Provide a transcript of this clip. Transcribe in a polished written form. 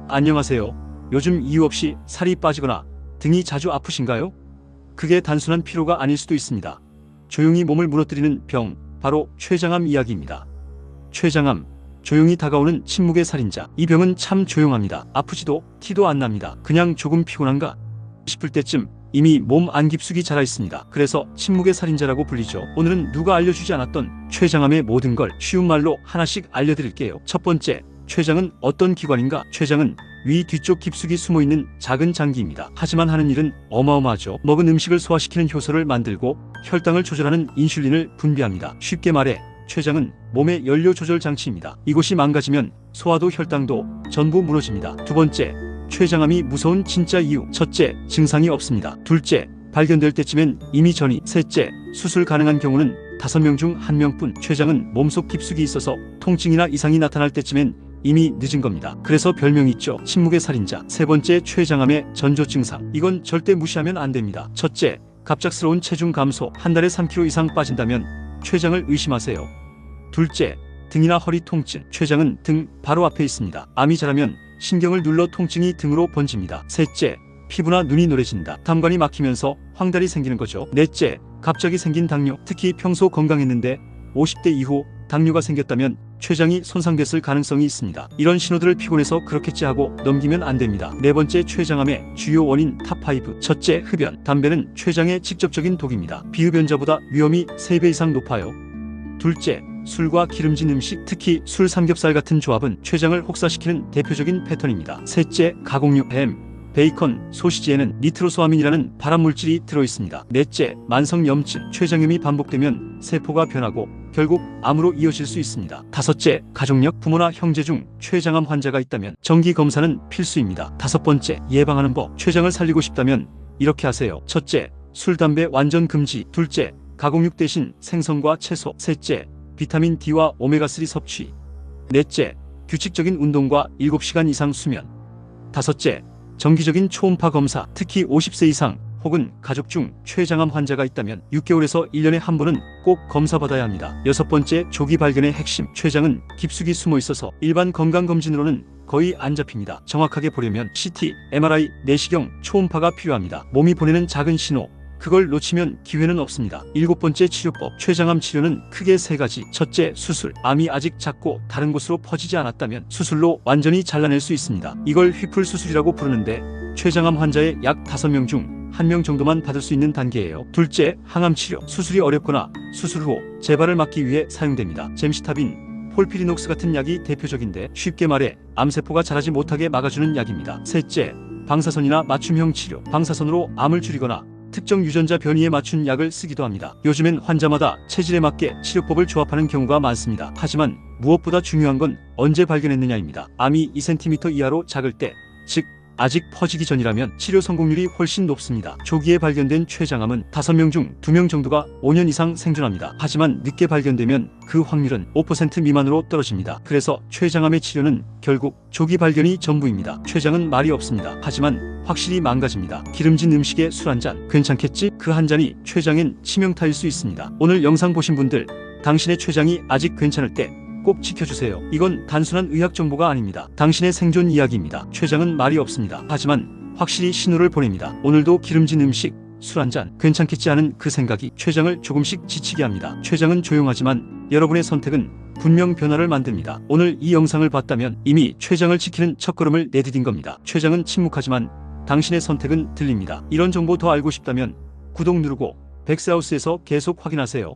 안녕하세요. 요즘 이유 없이 살이 빠지거나 등이 자주 아프신가요? 그게 단순한 피로가 아닐 수도 있습니다. 조용히 몸을 무너뜨리는 병, 바로 췌장암 이야기입니다. 췌장암, 조용히 다가오는 침묵의 살인자. 이 병은 참 조용합니다. 아프지도 티도 안 납니다. 그냥 조금 피곤한가 싶을 때쯤 이미 몸 안 깊숙이 자라 있습니다. 그래서 침묵의 살인자라고 불리죠. 오늘은 누가 알려주지 않았던 췌장암의 모든 걸 쉬운 말로 하나씩 알려드릴게요. 첫 번째, 췌장은 어떤 기관인가? 췌장은 위 뒤쪽 깊숙이 숨어있는 작은 장기입니다. 하지만 하는 일은 어마어마하죠. 먹은 음식을 소화시키는 효소를 만들고 혈당을 조절하는 인슐린을 분비합니다. 쉽게 말해 췌장은 몸의 연료 조절 장치입니다. 이곳이 망가지면 소화도 혈당도 전부 무너집니다. 두 번째, 췌장암이 무서운 진짜 이유. 첫째, 증상이 없습니다. 둘째, 발견될 때쯤엔 이미 전이. 셋째, 수술 가능한 경우는 5명 중 1명뿐. 췌장은 몸속 깊숙이 있어서 통증이나 이상이 나타날 때쯤엔 이미 늦은 겁니다. 그래서 별명이 있죠. 침묵의 살인자. 세 번째, 췌장암의 전조 증상. 이건 절대 무시하면 안 됩니다. 첫째, 갑작스러운 체중 감소. 한 달에 3kg 이상 빠진다면 췌장을 의심하세요. 둘째, 등이나 허리 통증. 췌장은 등 바로 앞에 있습니다. 암이 자라면 신경을 눌러 통증이 등으로 번집니다. 셋째, 피부나 눈이 노래진다. 담관이 막히면서 황달이 생기는 거죠. 넷째, 갑자기 생긴 당뇨. 특히 평소 건강했는데 50대 이후 당뇨가 생겼다면 췌장이 손상됐을 가능성이 있습니다. 이런 신호들을 피곤해서 그렇겠지 하고 넘기면 안 됩니다. 네 번째, 췌장암의 주요 원인 탑5. 첫째, 흡연. 담배는 췌장의 직접적인 독입니다. 비흡연자보다 위험이 3배 이상 높아요. 둘째, 술과 기름진 음식, 특히 술, 삼겹살 같은 조합은 췌장을 혹사시키는 대표적인 패턴입니다. 셋째, 가공육. 햄, 베이컨, 소시지에는 니트로소아민이라는 발암물질이 들어있습니다. 넷째, 만성염증. 췌장염이 반복되면 세포가 변하고 결국 암으로 이어질 수 있습니다. 다섯째, 가족력. 부모나 형제 중 췌장암 환자가 있다면 정기검사는 필수입니다. 다섯 번째, 예방하는 법. 췌장을 살리고 싶다면 이렇게 하세요. 첫째, 술, 담배 완전 금지. 둘째, 가공육 대신 생선과 채소. 셋째, 비타민 D와 오메가3 섭취. 넷째, 규칙적인 운동과 7시간 이상 수면. 다섯째, 정기적인 초음파 검사. 특히 50세 이상 혹은 가족 중 췌장암 환자가 있다면 6개월에서 1년에 한 번은 꼭 검사받아야 합니다. 여섯 번째, 조기 발견의 핵심. 췌장은 깊숙이 숨어 있어서 일반 건강검진으로는 거의 안 잡힙니다. 정확하게 보려면 CT, MRI, 내시경, 초음파가 필요합니다. 몸이 보내는 작은 신호, 그걸 놓치면 기회는 없습니다. 일곱 번째, 치료법. 췌장암 치료는 크게 3가지. 첫째, 수술. 암이 아직 작고 다른 곳으로 퍼지지 않았다면 수술로 완전히 잘라낼 수 있습니다. 이걸 휘플 수술이라고 부르는데 췌장암 환자의 약 5명 중 1명 정도만 받을 수 있는 단계예요. 둘째, 항암 치료. 수술이 어렵거나 수술 후 재발을 막기 위해 사용됩니다. 젬시타빈, 폴피리녹스 같은 약이 대표적인데 쉽게 말해 암세포가 자라지 못하게 막아주는 약입니다. 셋째, 방사선이나 맞춤형 치료. 방사선으로 암을 줄이거나 특정 유전자 변이에 맞춘 약을 쓰기도 합니다. 요즘엔 환자마다 체질에 맞게 치료법을 조합하는 경우가 많습니다. 하지만 무엇보다 중요한 건 언제 발견했느냐입니다. 암이 2cm 이하로 작을 때, 즉 아직 퍼지기 전이라면 치료 성공률이 훨씬 높습니다. 조기에 발견된 췌장암은 5명 중 2명 정도가 5년 이상 생존합니다. 하지만 늦게 발견되면 그 확률은 5% 미만으로 떨어집니다. 그래서 췌장암의 치료는 결국 조기 발견이 전부입니다. 췌장은 말이 없습니다. 하지만 확실히 망가집니다. 기름진 음식에 술 한 잔 괜찮겠지? 그 한 잔이 췌장엔 치명타일 수 있습니다. 오늘 영상 보신 분들, 당신의 췌장이 아직 괜찮을 때 꼭 지켜주세요. 이건 단순한 의학 정보가 아닙니다. 당신의 생존 이야기입니다. 췌장은 말이 없습니다. 하지만 확실히 신호를 보냅니다. 오늘도 기름진 음식, 술 한 잔 괜찮겠지 하는 그 생각이 췌장을 조금씩 지치게 합니다. 췌장은 조용하지만 여러분의 선택은 분명 변화를 만듭니다. 오늘 이 영상을 봤다면 이미 췌장을 지키는 첫걸음을 내디딘 겁니다. 췌장은 침묵하지만 당신의 선택은 들립니다. 이런 정보 더 알고 싶다면 구독 누르고 백스하우스에서 계속 확인하세요.